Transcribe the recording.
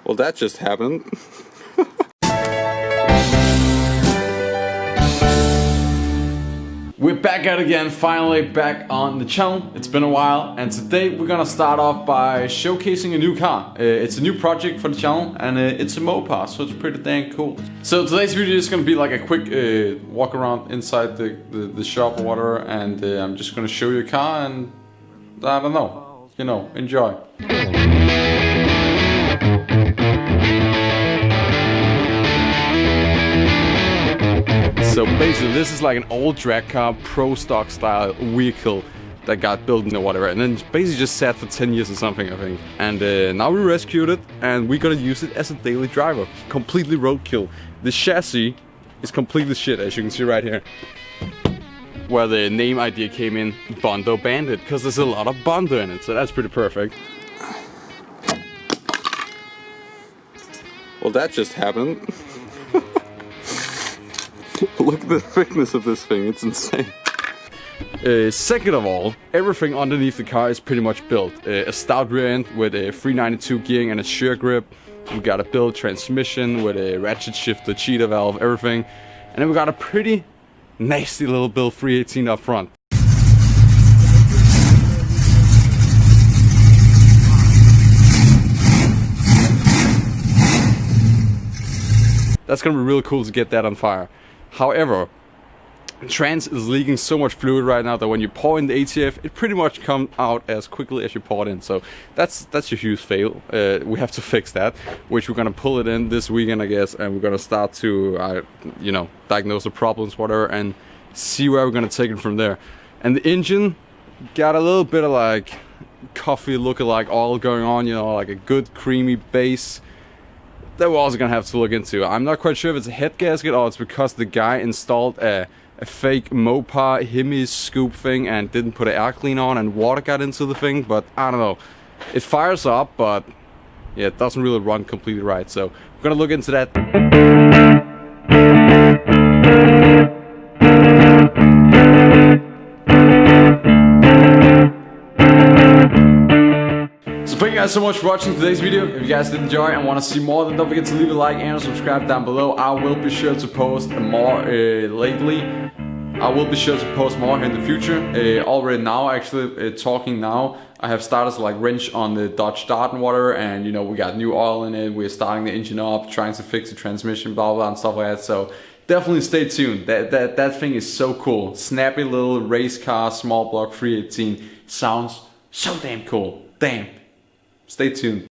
Well, that just happened. We're back at it again, finally back on the channel. It's been a while, and today we're gonna start off by showcasing a new car. It's a new project for the channel, and it's a Mopar, so it's pretty dang cool. So today's video is gonna be like a quick walk around inside the shop or whatever, and I'm just gonna show you a car, and I don't know, you know, enjoy. So basically this is like an old drag car, pro stock style vehicle that got built or whatever, and then basically just sat for 10 years or something, I think. And now we rescued it and we're gonna use it as a daily driver. Completely roadkill. The chassis is completely shit, as you can see right here. Where the name idea came in, Bondo Bandit, because there's a lot of Bondo in it, so that's pretty perfect. Well, that just happened. Look at the thickness of this thing, it's insane. Second of all, everything underneath the car is pretty much built. A stout rear end with a 392 gearing and a shear grip. We got a built transmission with a ratchet shifter, cheater valve, everything. And then we got a pretty nasty little built 318 up front. That's gonna be really cool to get that on fire. However, trans is leaking so much fluid right now that when you pour in the ATF, it pretty much comes out as quickly as you pour it in. So that's a huge fail. We have to fix that, which we're gonna pull it in this weekend, I guess, and we're gonna start to, you know, diagnose the problems, whatever, and see where we're gonna take it from there. And the engine got a little bit of like coffee lookalike oil going on, you know, like a good creamy base. That we're also gonna have to look into. I'm not quite sure if it's a head gasket or it's because the guy installed a fake Mopar Hemi scoop thing and didn't put an air cleaner on and water got into the thing, but I don't know. It fires up, but yeah, it doesn't really run completely right, so we're gonna look into that. So thank you guys so much for watching today's video. If you guys did enjoy and want to see more, then don't forget to leave a like and subscribe down below. I will be sure to post more lately. I will be sure to post more in the future. Already now, actually, talking now, I have started to like wrench on the Dodge Dart and whatever, and you know, we got new oil in it. We're starting the engine up, trying to fix the transmission, blah blah, and stuff like that. So definitely stay tuned. That thing is so cool. Snappy little race car, small block 318. Sounds so damn cool. Damn. Stay tuned.